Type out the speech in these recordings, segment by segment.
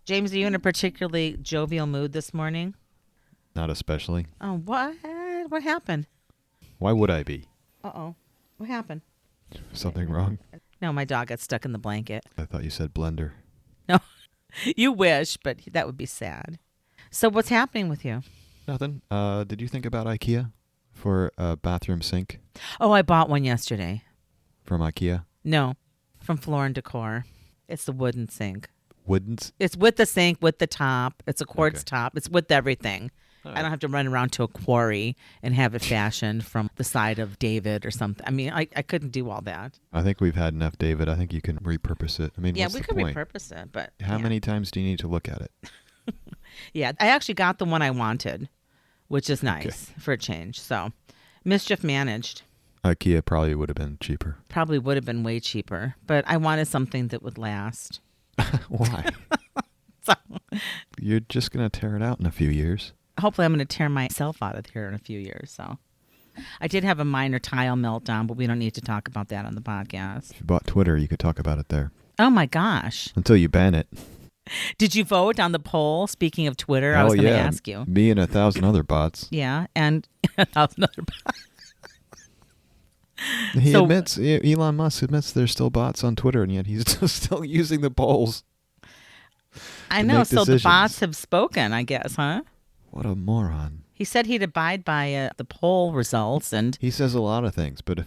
James, are you in a particularly jovial mood this morning? Not especially. Oh, what? What happened? Why would I be? Uh-oh. What happened? Something wrong? No, my dog got stuck in the blanket. I thought you said blender. No, you wish, but that would be sad. So what's happening with you? Nothing. Did you think about IKEA for a bathroom sink Oh, I bought one yesterday. from IKEA? No, from Floor and Decor. It's the wooden sink. Wouldn't? It's with the sink, with the top. It's a quartz Okay. top. It's with everything. I don't have to run around to a quarry and have it fashioned from the side of David or something. I mean, I couldn't do all that. I think we've had enough, David. I think you can repurpose it. I mean, Yeah, what's we the could point? repurpose it, but How yeah. many times do you need to look at it? Yeah, I actually got the one I wanted, which is nice for a change. So, mischief managed. IKEA probably would have been cheaper. Probably would have been way cheaper, but I wanted something that would last. Why? So, You're just going to tear it out in a few years. hopefully I'm going to tear myself out of here in a few years. So, I did have a minor tile meltdown, but we don't need to talk about that on the podcast. If you bought Twitter, you could talk about it there. Oh my gosh. Until you ban it. Did you vote on the poll? Speaking of Twitter, I was going to ask you. Me and 1,000 other bots. Yeah, and 1,000 other bots. He So- admits, Elon Musk admits there's still bots on Twitter, and yet he's still using the polls. I to know. make So the decisions. bots have spoken, I guess, huh? What a moron. He said he'd abide by the poll results, and He says a lot of things, but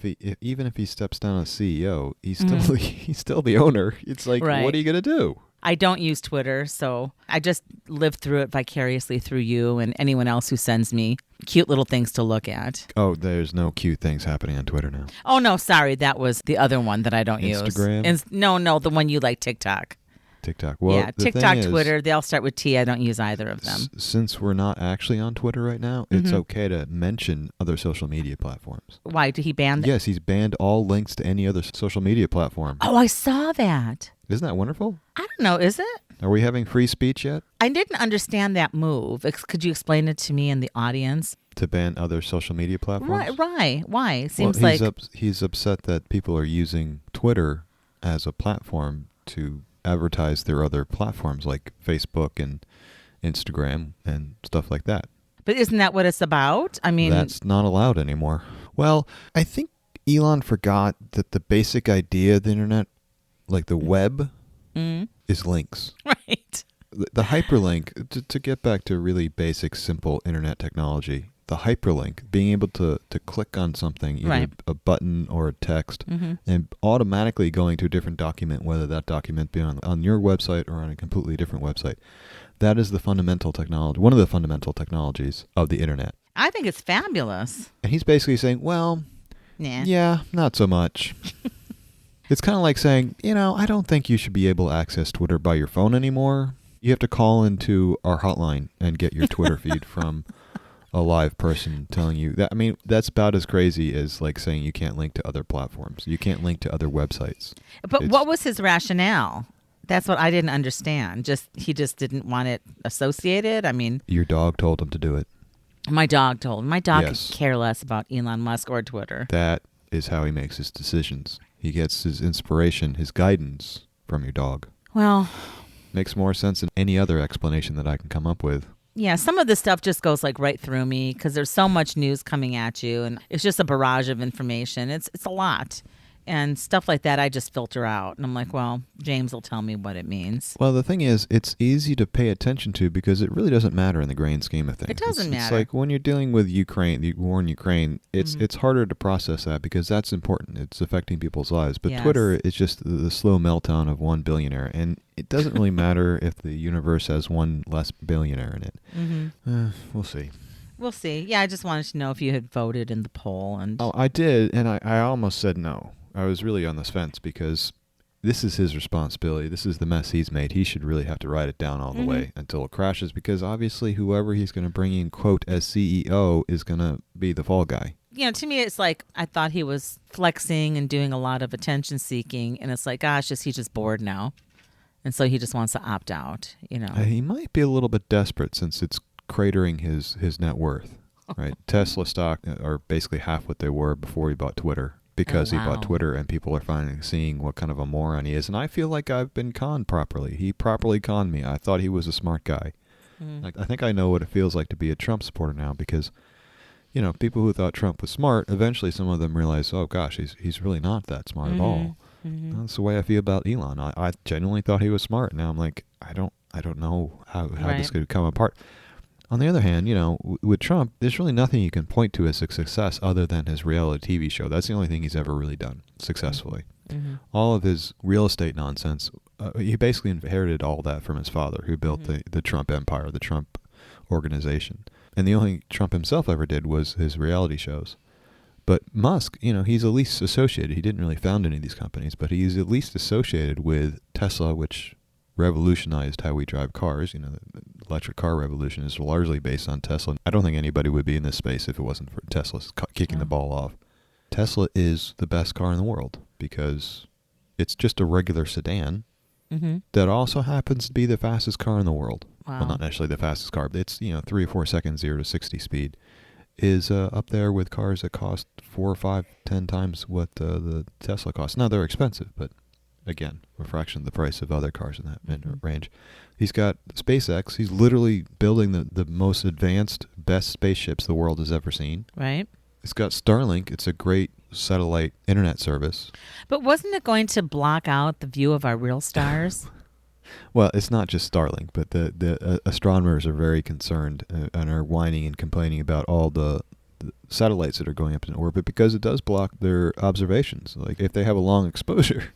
even if he steps down as CEO, he's still he's still the owner. It's like, Right. what are you gonna do? I don't use Twitter, so I just live through it vicariously through you and anyone else who sends me cute little things to look at. Oh, there's no cute things happening on Twitter now. Oh, no, sorry. That was the other one that I don't Instagram? use. No, the one you like, TikTok. TikTok. Well, yeah, the TikTok, thing is, Twitter, they all start with T. I don't use either of them. Since we're not actually on Twitter right now, it's okay to mention other social media platforms. Why? Did he ban that? Yes, he's banned all links to any other social media platform. Oh, I saw that. Isn't that wonderful? I don't know. Is it? Are we having free speech yet? I didn't understand that move. Could you explain it to me and the audience? To ban other social media platforms? Right. Why? Seems well, like... he's upset that people are using Twitter as a platform to advertise their other platforms like Facebook and Instagram and stuff like that. But isn't that what it's about? I mean... That's not allowed anymore. Well, I think Elon forgot that the basic idea of the internet, like the web, is links. Right. The hyperlink, to get back to really basic, simple internet technology, the hyperlink, being able to click on something, either Right. a button or a text, and automatically going to a different document, whether that document be on your website or on a completely different website. That is the fundamental technology, one of the fundamental technologies of the internet. I think it's fabulous. And he's basically saying, well, Nah. yeah, not so much. It's kind of like saying, I don't think you should be able to access Twitter by your phone anymore. You have to call into our hotline and get your Twitter feed from a live person telling you that. I mean, that's about as crazy as like saying you can't link to other platforms. You can't link to other websites. But what was his rationale? That's what I didn't understand. He just didn't want it associated. I mean, Your dog told him to do it. my dog told me. My dog Yes. could care less about Elon Musk or Twitter. That is how he makes his decisions. He gets his inspiration, his guidance from your dog. Well, Makes more sense than any other explanation that I can come up with. yeah, some of this stuff just goes like right through me because there's so much news coming at you, and it's just a barrage of information. It's a lot. And stuff like that, I just filter out. And I'm like, well, James will tell me what it means. Well, the thing is, it's easy to pay attention to because it really doesn't matter in the grand scheme of things. It doesn't It's matter. like when you're dealing with Ukraine, the war in Ukraine, it's harder to process that because that's important. It's affecting people's lives. But Yes. Twitter is just the slow meltdown of one billionaire. And it doesn't really matter if the universe has one less billionaire in it. We'll see. We'll see. Yeah, I just wanted to know if you had voted in the poll. And Oh, I did, and I almost said no. I was really on this fence because this is his responsibility. This is the mess he's made. He should really have to write it down all the way until it crashes because obviously whoever he's going to bring in, quote, as CEO is going to be the fall guy. to me, it's like I thought he was flexing and doing a lot of attention seeking. And it's like, gosh, he's just bored now. And so he just wants to opt out, He might be a little bit desperate since it's cratering his net worth, right? Tesla stock are basically half what they were before he bought Twitter. because he wow. bought Twitter, and people are finally seeing what kind of a moron he is. And I feel like I've been conned properly. He properly conned me. I thought he was a smart guy. I think I know what it feels like to be a Trump supporter now, because, you know, people who thought Trump was smart, eventually some of them realize, oh gosh, he's really not that smart at all. That's the way I feel about Elon. I genuinely thought he was smart. Now I'm like, I don't know how this could come apart. On the other hand, you know, with Trump, there's really nothing you can point to as a success other than his reality TV show. That's the only thing he's ever really done successfully. All of his real estate nonsense, he basically inherited all that from his father, who built the Trump empire, the Trump organization. And the only thing Trump himself ever did was his reality shows. But Musk, you know, he's at least associated. He didn't really found any of these companies, but he's at least associated with Tesla, which revolutionized how we drive cars. You know, the electric car revolution is largely based on Tesla. I don't think anybody would be in this space if it wasn't for Tesla kicking the ball off. Tesla is the best car in the world because it's just a regular sedan that also happens to be the fastest car in the world. Wow. Well, not necessarily the fastest car, but it's, you know, 3 or 4 seconds 0 to 60 speed is up there with cars that cost 4 or 5, 10 times what the Tesla costs. Now, they're expensive, but again, a fraction of the price of other cars in that range. He's got SpaceX. He's literally building the most advanced, best spaceships the world has ever seen. Right. It's got Starlink. It's a great satellite internet service. But wasn't it going to block out the view of our real stars? Well, it's not just Starlink, but the astronomers are very concerned and are whining and complaining about all the satellites that are going up in orbit because it does block their observations. Like, if they have a long exposure,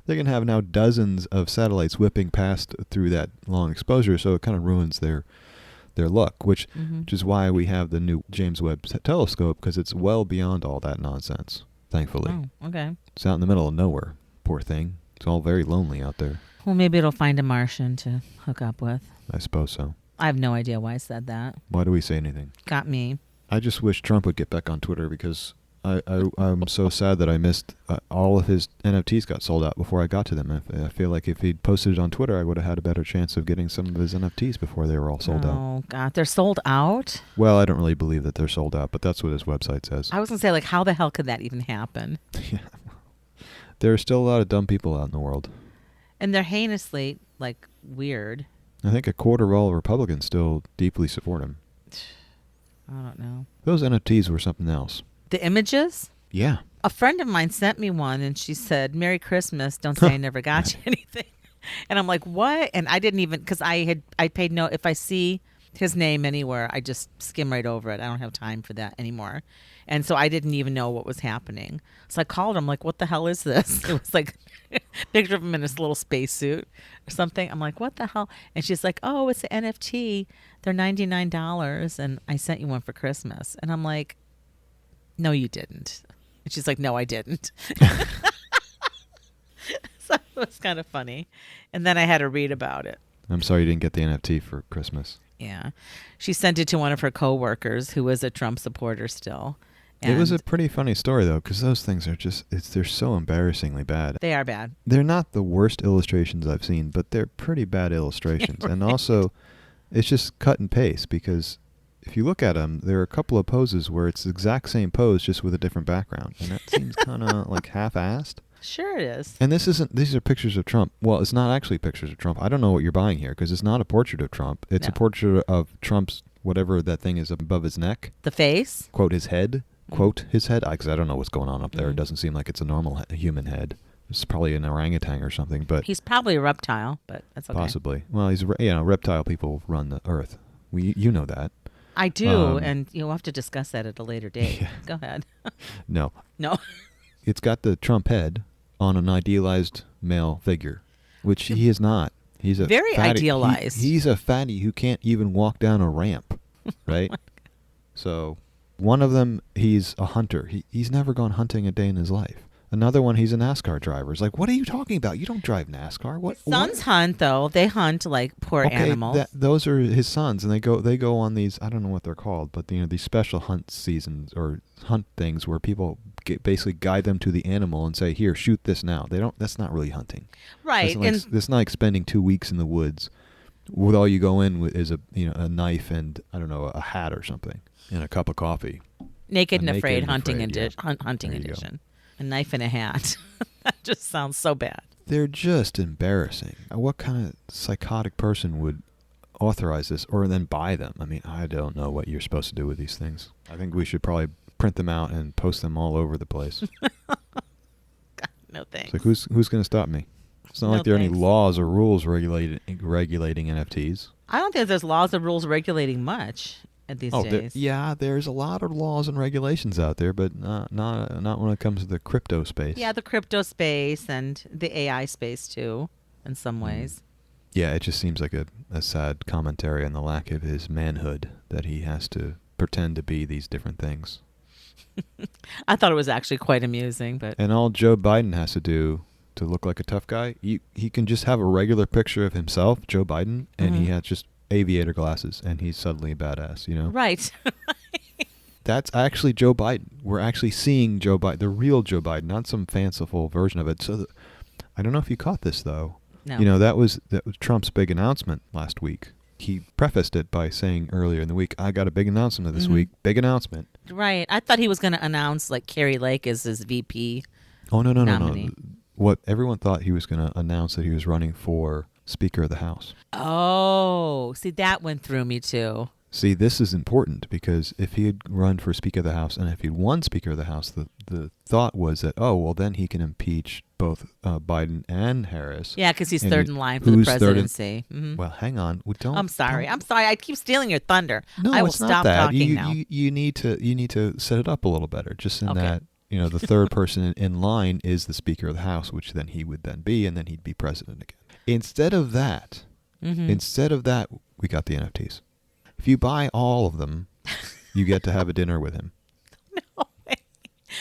they can have now dozens of satellites whipping past through that long exposure, so it kind of ruins their luck, which is why we have the new James Webb telescope, because it's well beyond all that nonsense, thankfully. Oh, okay. It's out in the middle of nowhere, poor thing. It's all very lonely out there. Well, maybe it'll find a Martian to hook up with. I suppose so. I have no idea why I said that. Why do we say anything? Got me. I just wish Trump would get back on Twitter, because I'm so sad that I missed all of his NFTs got sold out before I got to them. I feel like if he'd posted it on Twitter, I would have had a better chance of getting some of his NFTs before they were all sold out. Oh, God. They're sold out? Well, I don't really believe that they're sold out, but that's what his website says. I was going to say, like, how the hell could that even happen? Yeah. There are still a lot of dumb people out in the world. And they're heinously, like, weird. I think a quarter of all Republicans still deeply support him. I don't know. Those NFTs were something else. The images? Yeah. A friend of mine sent me one, and she said, "Merry Christmas. Don't say I never got you anything." And I'm like, what? And I didn't even, because I paid no, if I see his name anywhere, I just skim right over it. I don't have time for that anymore. And so I didn't even know what was happening. So I called him, like, what the hell is this? It was like a picture of him in his little spacesuit or something. I'm like, what the hell? And she's like, oh, it's an NFT. They're $99. And I sent you one for Christmas. And I'm like, no, you didn't. And she's like, no, I didn't. So it was kind of funny. And then I had to read about it. I'm sorry you didn't get the NFT for Christmas. Yeah. She sent it to one of her coworkers who was a Trump supporter still. It was a pretty funny story, though, because those things are just, they're so embarrassingly bad. They are bad. They're not the worst illustrations I've seen, but they're pretty bad illustrations. Right. And also, it's just cut and paste, because if you look at them, there are a couple of poses where it's the exact same pose, just with a different background. And that seems kind of like half-assed. Sure it is. And these are pictures of Trump. Well, it's not actually pictures of Trump. I don't know what you're buying here, because it's not a portrait of Trump. It's a portrait of Trump's, whatever that thing is above his neck. The face? Quote, his head. Quote, his head. Because I don't know what's going on up there. It doesn't seem like it's a normal human head. It's probably an orangutan or something. But he's probably a reptile, but that's okay. Possibly. Well, reptile people run the earth. You know that. I do, and you'll have to discuss that at a later date. Yeah. Go ahead. No. No. It's got the Trump head on an idealized male figure, which he is not. He's a very fatty, idealized. He's a fatty who can't even walk down a ramp, right? So one of them, he's a hunter. He's never gone hunting a day in his life. Another one, he's a NASCAR driver. It's like, what are you talking about? You don't drive NASCAR. What? Sons hunt, though. They hunt like poor animals. Those are his sons, and they go on these, I don't know what they're called, but these special hunt seasons or hunt things where people basically guide them to the animal and say, here, shoot this now. That's not really hunting. Right. It's not like spending 2 weeks in the woods with all you go in with is a knife and, I don't know, a hat or something and a cup of coffee. Naked and Afraid, hunting yeah. hunting edition. A knife in a hat. That just sounds so bad. They're just embarrassing. What kind of psychotic person would authorize this or then buy them? I mean, I don't know what you're supposed to do with these things. I think we should probably print them out and post them all over the place. God, no thanks. It's like, who's going to stop me? It's not No like there are any thanks. laws or rules regulating NFTs. I don't think there's laws or rules regulating much at these days. There's a lot of laws and regulations out there, but not when it comes to the crypto space. Yeah, the crypto space and the AI space too, in some ways. Yeah, it just seems like a sad commentary on the lack of his manhood that he has to pretend to be these different things. I thought it was actually quite amusing, but And all Joe Biden has to do to look like a tough guy, he can just have a regular picture of himself, Joe Biden, and he has just aviator glasses, and he's suddenly a badass, you know? right. That's actually Joe Biden. We're actually seeing Joe Biden, the real Joe Biden, not some fanciful version of it. So I don't know if you caught this, though. No. You know, that was Trump's big announcement last week. He prefaced it by saying earlier in the week, I got a big announcement this week. Big announcement. Right. I thought he was going to announce like Carrie Lake as his VP. Oh, no. nominee. What everyone thought he was going to announce that he was running for Speaker of the House. Oh, see, that went through me too. See, this is important because if he had run for Speaker of the House and if he'd won Speaker of the House, the thought was that, then he can impeach both Biden and Harris. Yeah, because he's And third in line for the who's third in- presidency. Well, hang on. I'm sorry. I keep stealing your thunder. No, I will it's not stop that. talking you, now. You need to set it up a little better. Just in Okay. that, the third person in line is the Speaker of the House, which then he would then be, and then he'd be president again. Instead of that, we got the NFTs. If you buy all of them, you get to have a dinner with him. No way.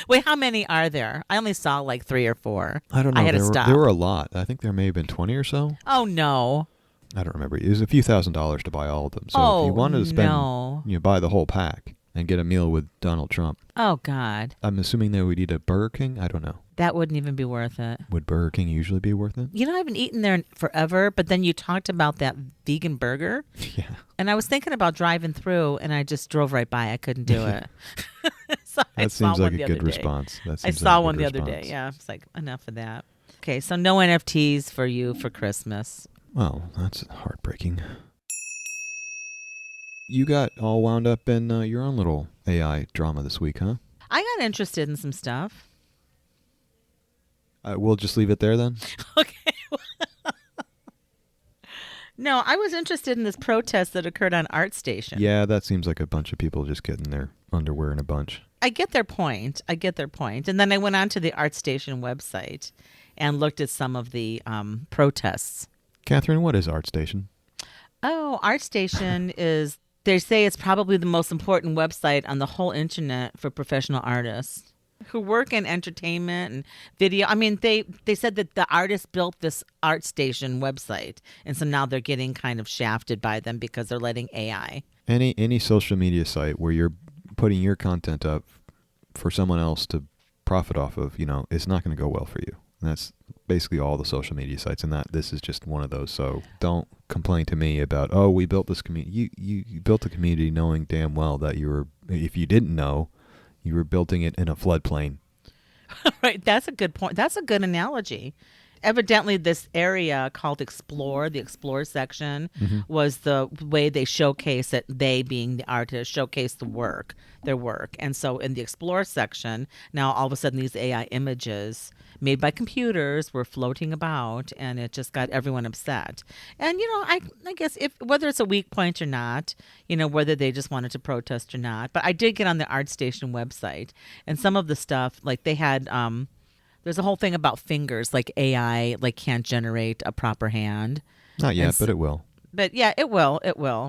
Wait, how many are there? I only saw like 3 or 4. I don't know. I had to stop. There were a lot. I think there may have been 20 or so. Oh, no. I don't remember. It was a few $1,000s to buy all of them. So if you wanted to spend, no. buy the whole pack and get a meal with Donald Trump. Oh, God. I'm assuming they would eat at Burger King. I don't know. That wouldn't even be worth it. Would Burger King usually be worth it? I haven't eaten there forever, but then you talked about that vegan burger. Yeah. And I was thinking about driving through, and I just drove right by. I couldn't do it. So That seems like a good response. I saw one the other day. Yeah, it's like, enough of that. Okay, so no NFTs for you for Christmas. Well, that's heartbreaking. You got all wound up in your own little AI drama this week, huh? I got interested in some stuff. We'll just leave it there then? Okay. No, I was interested in this protest that occurred on ArtStation. Yeah, that seems like a bunch of people just getting their underwear in a bunch. I get their point. And then I went on to the ArtStation website and looked at some of the protests. Catherine, what is ArtStation? Oh, ArtStation is, they say it's probably the most important website on the whole internet for professional artists who work in entertainment and video. I mean, they said that the artists built this ArtStation website, and so now they're getting kind of shafted by them because they're letting AI. Any social media site where you're putting your content up for someone else to profit off of, it's not going to go well for you. And that's basically all the social media sites, and this is just one of those. So don't complain to me about, we built this community. You built a community knowing damn well that if you didn't know, you were building it in a floodplain. Right. That's a good point. That's a good analogy. Evidently, this area called Explore, the Explore section, was the way they showcase it, they being the artists, showcase their work. And so in the Explore section, now all of a sudden these AI images made by computers were floating about, and it just got everyone upset. And, I guess whether it's a weak point or not, whether they just wanted to protest or not. But I did get on the ArtStation website, and some of the stuff, like they had... there's a whole thing about fingers, like AI, can't generate a proper hand. Not yet, but it will. But yeah, it will.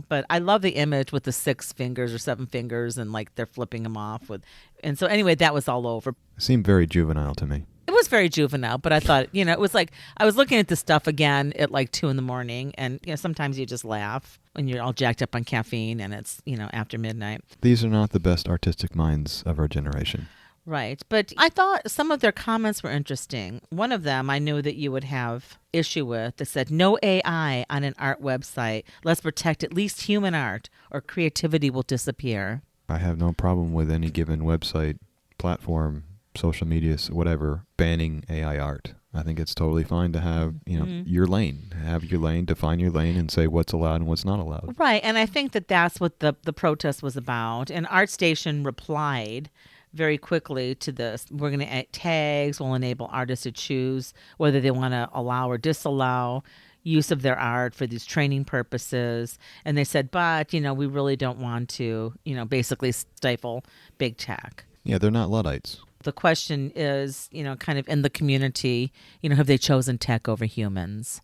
But I love the image with the 6 fingers or 7 fingers, and they're flipping them off with. And so anyway, that was all over. It seemed very juvenile to me. It was very juvenile, but I thought, it was like I was looking at this stuff again at 2 a.m, and sometimes you just laugh when you're all jacked up on caffeine and it's after midnight. These are not the best artistic minds of our generation. Right. But I thought some of their comments were interesting. One of them I knew that you would have issue with that said, no AI on an art website. Let's protect at least human art or creativity will disappear. I have no problem with any given website platform social media, whatever, banning AI art. I think it's totally fine to have, your lane. Have your lane, define your lane, and say what's allowed and what's not allowed. Right. And I think that that's what the protest was about. And ArtStation replied very quickly to this. We're going to add tags. We'll enable artists to choose whether they want to allow or disallow use of their art for these training purposes. And they said, but, we really don't want to, basically stifle big tech. Yeah, they're not Luddites. The question is, kind of in the community, have they chosen tech over humans?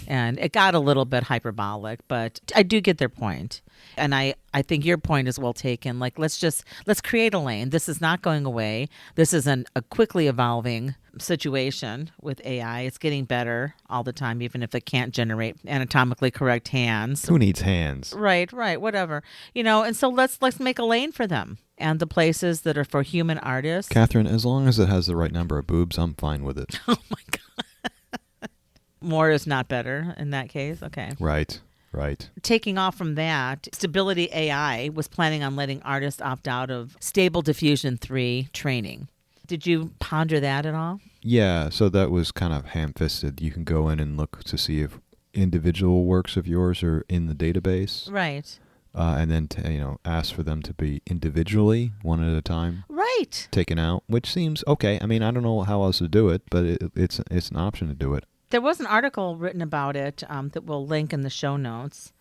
And it got a little bit hyperbolic, but I do get their point. And I think your point is well taken. Like, let's create a lane. This is not going away. This is a quickly evolving situation with AI. It's getting better all the time, even if it can't generate anatomically correct hands. Who needs hands? Right, whatever. And so let's make a lane for them. And the places that are for human artists. Catherine, as long as it has the right number of boobs, I'm fine with it. Oh, my God. More is not better in that case? Okay. Right. Taking off from that, Stability AI was planning on letting artists opt out of Stable Diffusion 3 training. Did you ponder that at all? Yeah, so that was kind of ham-fisted. You can go in and look to see if individual works of yours are in the database. Right. And then, ask for them to be individually, one at a time. Right. Taken out, which seems okay. I mean, I don't know how else to do it, but it's an option to do it. There was an article written about it that we'll link in the show notes.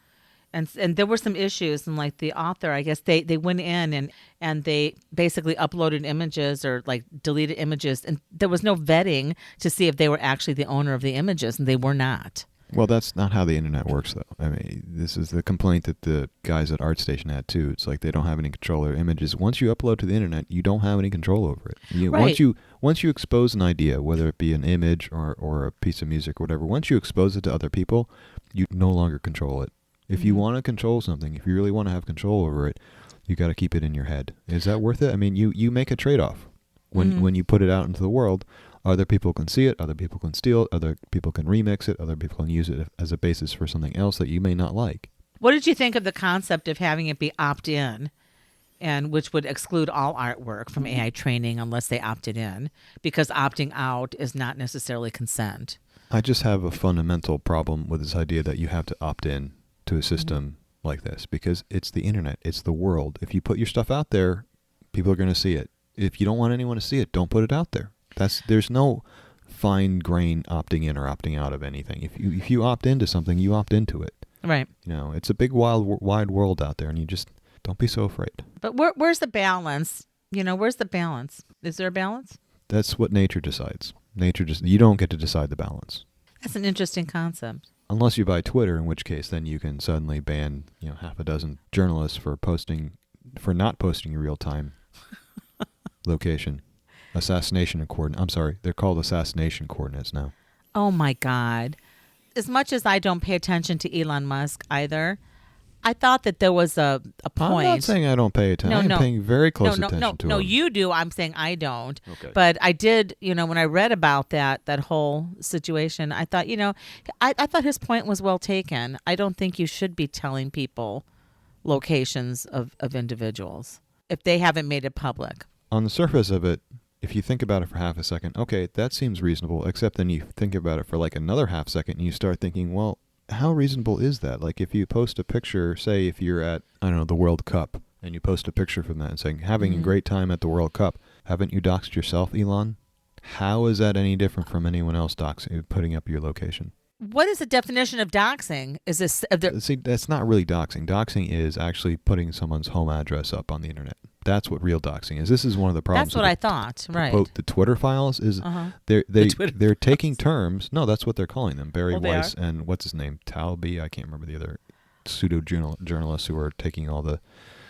And there were some issues, and like the author, I guess they went in and they basically uploaded images or like deleted images, and there was no vetting to see if they were actually the owner of the images, and they were not. Well, that's not how the internet works, though. I mean, this is the complaint that the guys at ArtStation had, too. It's like they don't have any control over images. Once you upload to the internet, you don't have any control over it. Right. Once you expose an idea, whether it be an image or a piece of music or whatever, once you expose it to other people, you no longer control it. If you want to control something, if you really want to have control over it, you got to keep it in your head. Is that worth it? I mean, you make a trade-off when you put it out into the world. Other people can see it, other people can steal it, other people can remix it, other people can use it as a basis for something else that you may not like. What did you think of the concept of having it be opt-in, and which would exclude all artwork from AI training unless they opted in, because opting out is not necessarily consent? I just have a fundamental problem with this idea that you have to opt in to a system like this, because it's the internet, it's the world. If you put your stuff out there, people are going to see it. If you don't want anyone to see it, don't put it out there. There's no fine grain opting in or opting out of anything. If you opt into something, you opt into it. Right. It's a big wide world out there, and you just don't be so afraid. But where's the balance? Where's the balance? Is there a balance? That's what nature decides. You don't get to decide the balance. That's an interesting concept. Unless you buy Twitter, in which case then you can suddenly ban half a dozen journalists for not posting your real-time location. Assassination coordinates. I'm sorry, they're called assassination coordinates now. Oh my God. As much as I don't pay attention to Elon Musk either, I thought that there was a point. I'm not saying I don't pay attention. I'm paying very close attention to him. No, you do. I'm saying I don't. Okay. But I did, when I read about that whole situation, I thought, I thought his point was well taken. I don't think you should be telling people locations of individuals if they haven't made it public. On the surface of it, if you think about it for half a second, okay, that seems reasonable, except then you think about it for like another half second and you start thinking, well, how reasonable is that? Like if you post a picture, say if you're at, I don't know, the World Cup, and you post a picture from that and saying, having a great time at the World Cup, haven't you doxed yourself, Elon? How is that any different from anyone else putting up your location? What is the definition of doxing? Is this... See, that's not really doxing. Doxing is actually putting someone's home address up on the internet. That's what real doxing is. This is one of the problems. That's what I thought, right. Quote, the Twitter files is they're taking terms. No, that's what they're calling them. Barry Weiss and what's his name? Talby. I can't remember the other pseudo-journalists who are taking all the...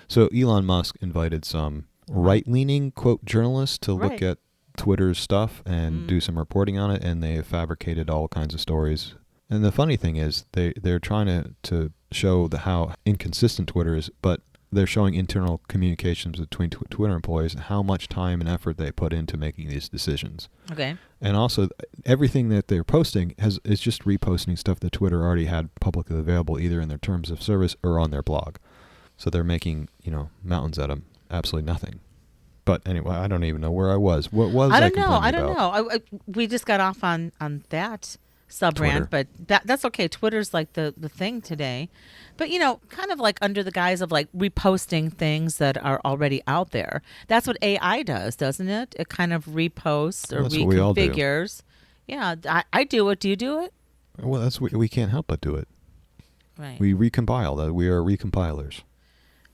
So Elon Musk invited some right-leaning, quote, journalists to look at Twitter's stuff and do some reporting on it, and they have fabricated all kinds of stories. And the funny thing is they're trying to show how inconsistent Twitter is, but they're showing internal communications between Twitter employees and how much time and effort they put into making these decisions. Okay. And also, everything that they're posting is just reposting stuff that Twitter already had publicly available, either in their terms of service or on their blog. So they're making, mountains out of absolutely nothing. But anyway, I don't even know where I was. What was I don't know. complaining I don't about? know. We just got off on that Twitter. SubRant, but that's okay. Twitter's like the thing today. But, kind of like under the guise of like reposting things that are already out there. That's what AI does, doesn't it? It kind of reposts or That's what we all do. reconfigures. Yeah, I do it. Do you do it? Well, we can't help but do it. Right. We recompile that. We are recompilers.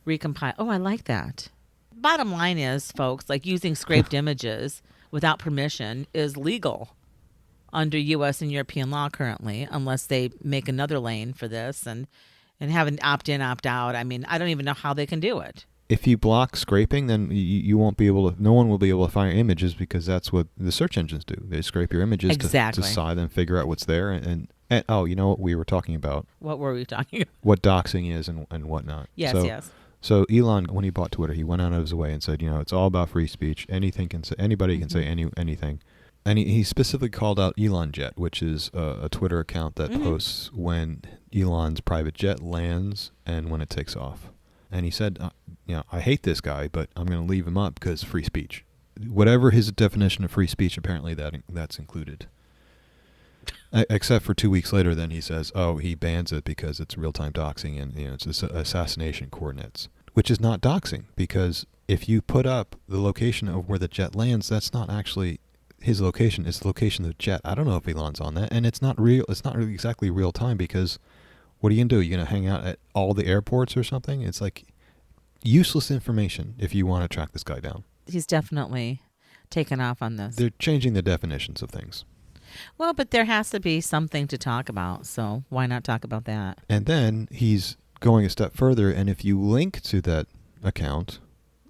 Recompile. Oh, I like that. Bottom line is, folks, like using scraped images without permission is legal under U.S. and European law currently, unless they make another lane for this and have an opt-in, opt-out. I mean, I don't even know how they can do it. If you block scraping, then you won't be able to. No one will be able to find images because that's what the search engines do. They scrape your images to decide and figure out what's there. And oh, you know what we were talking about? What were we talking about? What doxing is and whatnot. Yes. So Elon, when he bought Twitter, he went out of his way and said, it's all about free speech. Anything can say. Anybody can say anything. And he specifically called out Elon Jet, which is a Twitter account that posts when Elon's private jet lands and when it takes off. And he said, I hate this guy, but I'm going to leave him up because free speech. Whatever his definition of free speech, apparently that's included. Except for 2 weeks later, then he says, he bans it because it's real-time doxing and it's assassination coordinates, which is not doxing because if you put up the location of where the jet lands, that's not actually his location. It's the location of the jet. I don't know if Elon's on that, and it's not real. It's not really exactly real time because what are you going to do? You're going to hang out at all the airports or something? It's like useless information if you want to track this guy down. He's definitely taken off on this. They're changing the definitions of things. Well, but there has to be something to talk about, so why not talk about that? And then he's going a step further, and if you link to that account,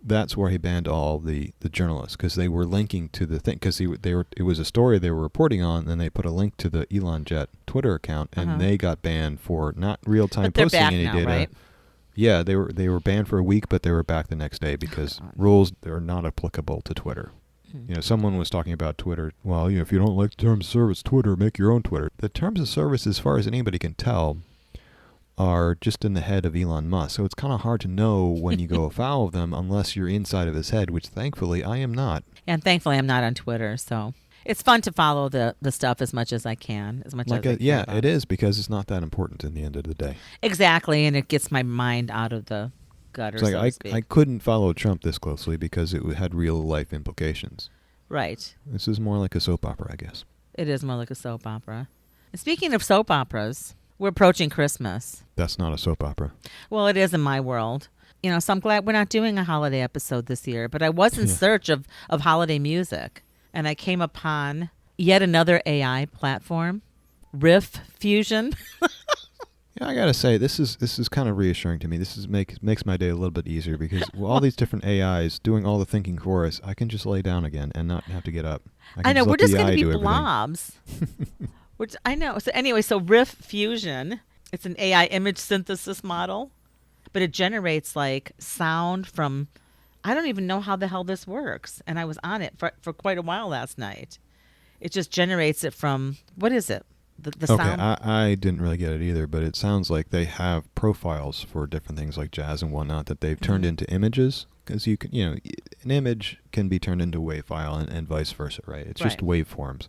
that's where he banned all the journalists because they were linking to the thing because it was a story they were reporting on, and then they put a link to the Elon Jet Twitter account, and they got banned for not real time posting any now, data. Right? Yeah, they were banned for a week, but they were back the next day because rules are not applicable to Twitter. Someone was talking about Twitter. Well, if you don't like the terms of service, Twitter, make your own Twitter. The terms of service, as far as anybody can tell, are just in the head of Elon Musk. So it's kind of hard to know when you go afoul of them unless you're inside of his head, which thankfully I am not. And thankfully I'm not on Twitter, so it's fun to follow the stuff as much as I can, as much as I can. Yeah, it is because it's not that important in the end of the day. Exactly, and it gets my mind out of the gutter, it's like so to speak. I couldn't follow Trump this closely because it had real life implications. Right. This is more like a soap opera, I guess. It is more like a soap opera. And speaking of soap operas, we're approaching Christmas. That's not a soap opera. Well, it is in my world. So I'm glad we're not doing a holiday episode this year, but I was in search of holiday music, and I came upon yet another AI platform, Riffusion. Yeah, I gotta say this is kind of reassuring to me. This makes my day a little bit easier because all these different AIs doing all the thinking for us, I can just lay down again and not have to get up. I know we're just going to be blobs. Which I know. So anyway, so Riffusion, it's an AI image synthesis model, but it generates like sound from. I don't even know how the hell this works, and I was on it for quite a while last night. It just generates it from what is it? The sound. Okay, I didn't really get it either, but it sounds like they have profiles for different things like jazz and whatnot that they've turned into images because you can, an image can be turned into a WAV file and vice versa, right? It's just waveforms.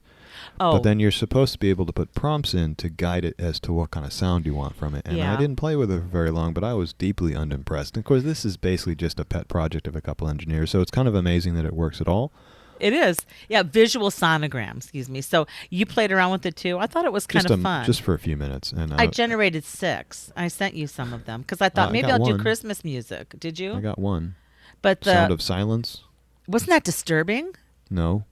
Oh. But then you're supposed to be able to put prompts in to guide it as to what kind of sound you want from it. And I didn't play with it for very long, but I was deeply unimpressed. And of course, this is basically just a pet project of a couple engineers, so it's kind of amazing that it works at all. It is. Yeah, visual sonograms, excuse me. So you played around with it too? I thought it was kind of fun. Just for a few minutes. And I generated 6. I sent you some of them because I thought maybe I'll do Christmas music. Did you? I got one. But Sound of Silence? Wasn't that disturbing? No.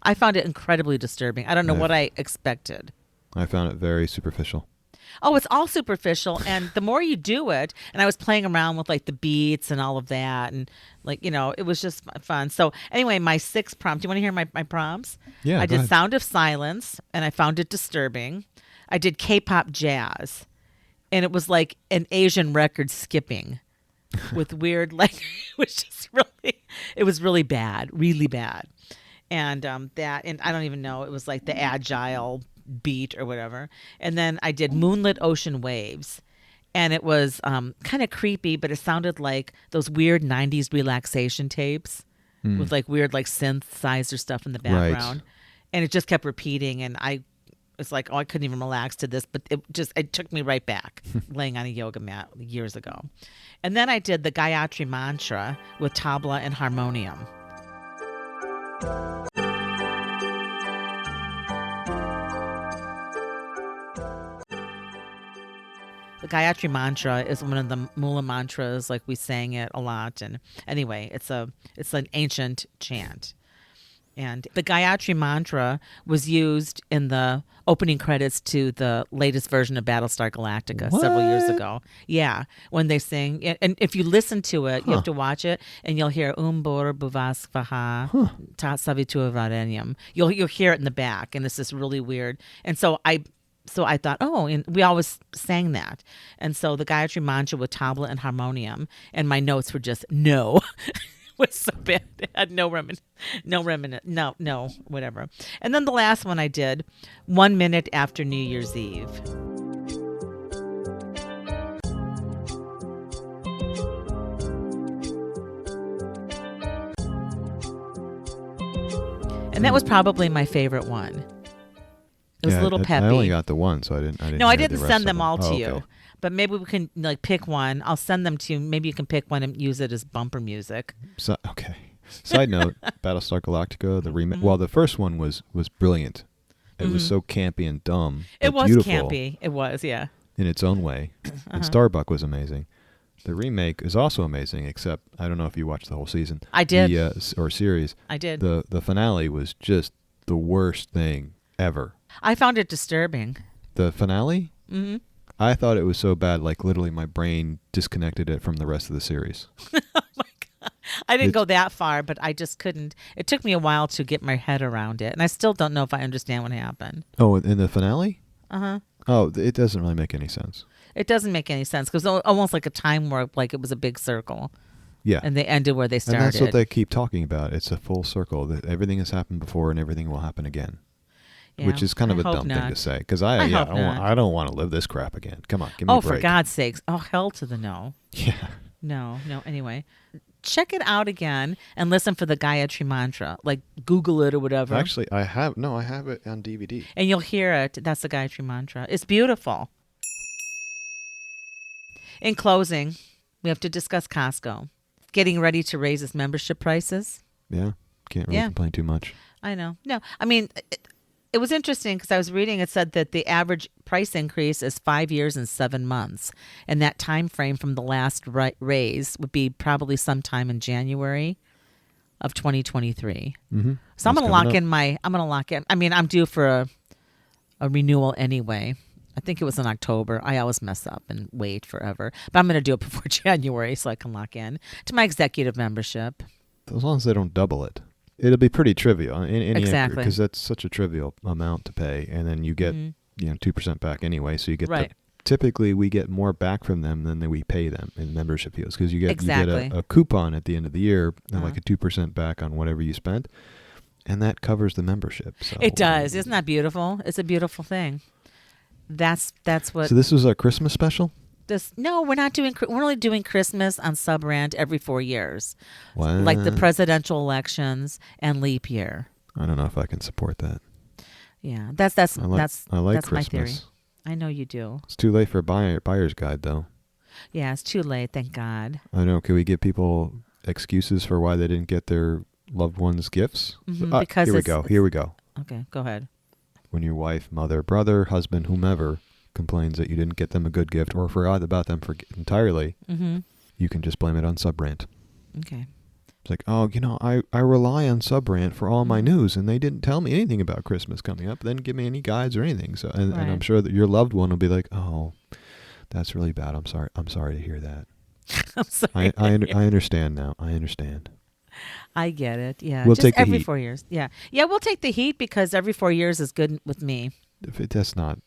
I found it incredibly disturbing. I don't know what I expected. I found it very superficial. Oh, it's all superficial. And the more you do it, and I was playing around with like the beats and all of that. And like, it was just fun. So anyway, my 6 prompts. Do you want to hear my prompts? Yeah, I did Sound of Silence, and I found it disturbing. I did K-pop jazz, and it was like an Asian record skipping with weird, like, it was really bad, really bad. And and I don't even know, it was like the agile beat or whatever. And then I did Moonlit Ocean Waves, and it was kind of creepy, but it sounded like those weird 90s relaxation tapes. with like weird like synthesizer stuff in the background. And it just kept repeating, and I was like, oh, I couldn't even relax to this, but it took me right back laying on a yoga mat years ago. And then I did the Gayatri mantra with tabla and harmonium. The Gayatri mantra is one of the Mula mantras, like we sang it a lot. And anyway, it's an ancient chant. And the Gayatri mantra was used in the opening credits to the latest version of Battlestar Galactica several years ago. Yeah, when they sing. And if you listen to it, you have to watch it, and you'll hear Bor Bhuvasvaha Tat Savitur Varenyam. You'll hear it in the back, and it's just really weird. And so I thought, and we always sang that. And so the Gayatri mantra with tabla and harmonium, and my notes were just no. Was so bad. It had no whatever. And then the last one I did 1 minute after New Year's Eve. And that was probably my favorite one. It was a little peppy. I only got the one, so I didn't. No, I didn't send them all to you. But maybe we can like pick one. I'll send them to you. Maybe you can pick one and use it as bumper music. So, okay. Side note: Battlestar Galactica, the remake. Well, the first one was brilliant. It was so campy and dumb. It was beautiful campy. It was, yeah. In its own way. And Starbuck was amazing. The remake is also amazing, except I don't know if you watched the whole season. I did. Or series. I did. The finale was just the worst thing ever. I found it disturbing. The finale? Mm-hmm. I thought it was so bad, like literally my brain disconnected it from the rest of the series. Oh my God. I didn't go that far, but I just couldn't. It took me a while to get my head around it. And I still don't know if I understand what happened. Oh, in the finale? Uh-huh. Oh, it doesn't really make any sense. It doesn't make any sense because it's almost like a time warp, like it was a big circle. Yeah. And they ended where they started. And that's what they keep talking about. It's a full circle. That everything has happened before and everything will happen again. Yeah, which is kind of a dumb thing to say because I don't want to live this crap again. Come on, give me a break. For God's sakes. Oh, hell to the no. Yeah. No. Anyway, check it out again and listen for the Gayatri mantra. Like Google it or whatever. Actually, I have it on DVD. And you'll hear it. That's the Gayatri mantra. It's beautiful. In closing, we have to discuss Costco. Getting ready to raise its membership prices. Yeah. Can't really complain too much. I know. No, I mean... It was interesting because I was reading, it said that the average price increase is 5 years and 7 months. And that time frame from the last raise would be probably sometime in January of 2023. Mm-hmm. So I'm going to lock in. I mean, I'm due for a renewal anyway. I think it was in October. I always mess up and wait forever. But I'm going to do it before January so I can lock in to my executive membership. As long as they don't double it. It'll be pretty trivial, exactly, because that's such a trivial amount to pay, and then you get 2% back anyway. So you get typically we get more back from them than we pay them in membership fees because you get a coupon at the end of the year, and like a 2% back on whatever you spent, and that covers the membership. So it does. Isn't that beautiful? It's a beautiful thing. That's what. So this was our Christmas special. No, we're not doing. We're only doing Christmas on SubRant every 4 years, what? Like the presidential elections and leap year. I don't know if I can support that. Yeah, that's I like Christmas. My theory. I know you do. It's too late for a buyer's guide, though. Yeah, it's too late. Thank God. I know. Can we give people excuses for why they didn't get their loved ones gifts? Mm-hmm, because here we go. Okay, go ahead. When your wife, mother, brother, husband, whomever complains that you didn't get them a good gift or forgot about them entirely, you can just blame it on SubRant. Okay. It's like, I rely on SubRant for all my news, and they didn't tell me anything about Christmas coming up. They didn't give me any guides or anything. So, and I'm sure that your loved one will be like, "Oh, that's really bad. I'm sorry to hear that." I'm sorry. I understand now. I understand. I get it. Yeah. We'll just take the every heat. 4 years. Yeah. Yeah, we'll take the heat because every 4 years is good with me. That's not.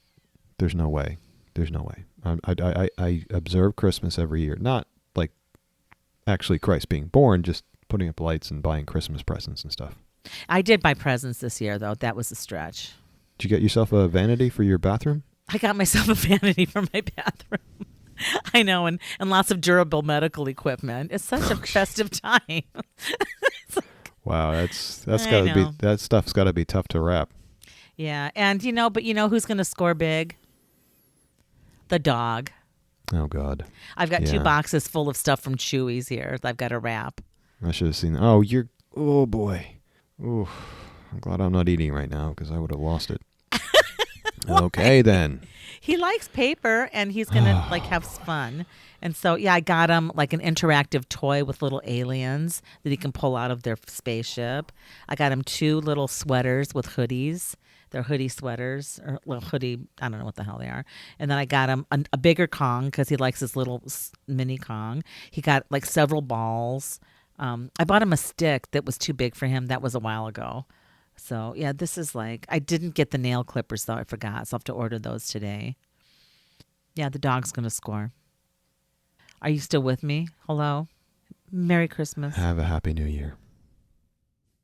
There's no way. There's no way. I observe Christmas every year. Not like actually Christ being born, just putting up lights and buying Christmas presents and stuff. I did buy presents this year, though. That was a stretch. Did you get yourself a vanity for your bathroom? I got myself a vanity for my bathroom. I know, and lots of durable medical equipment. It's such a festive time. Wow, that's I gotta be know. that stuff's gotta be tough to wrap. Yeah, and but who's going to score big? The dog. Oh God. I've got 2 Yeah. boxes full of stuff from Chewy's here. I've got to wrap. I should have seen. Oh, you're. Oh boy. Ooh. I'm glad I'm not eating right now because I would have lost it. Okay then. He likes paper and he's going to like have fun. And so, yeah, I got him like an interactive toy with little aliens that he can pull out of their spaceship. I got him 2 little sweaters with hoodies. They're hoodie sweaters or little hoodie. I don't know what the hell they are. And then I got him a bigger Kong because he likes his little mini Kong. He got like several balls. I bought him a stick that was too big for him. That was a while ago. So, yeah, this is like, I didn't get the nail clippers though. I forgot. So I'll have to order those today. Yeah, the dog's going to score. Are you still with me? Hello? Merry Christmas. Have a happy new year.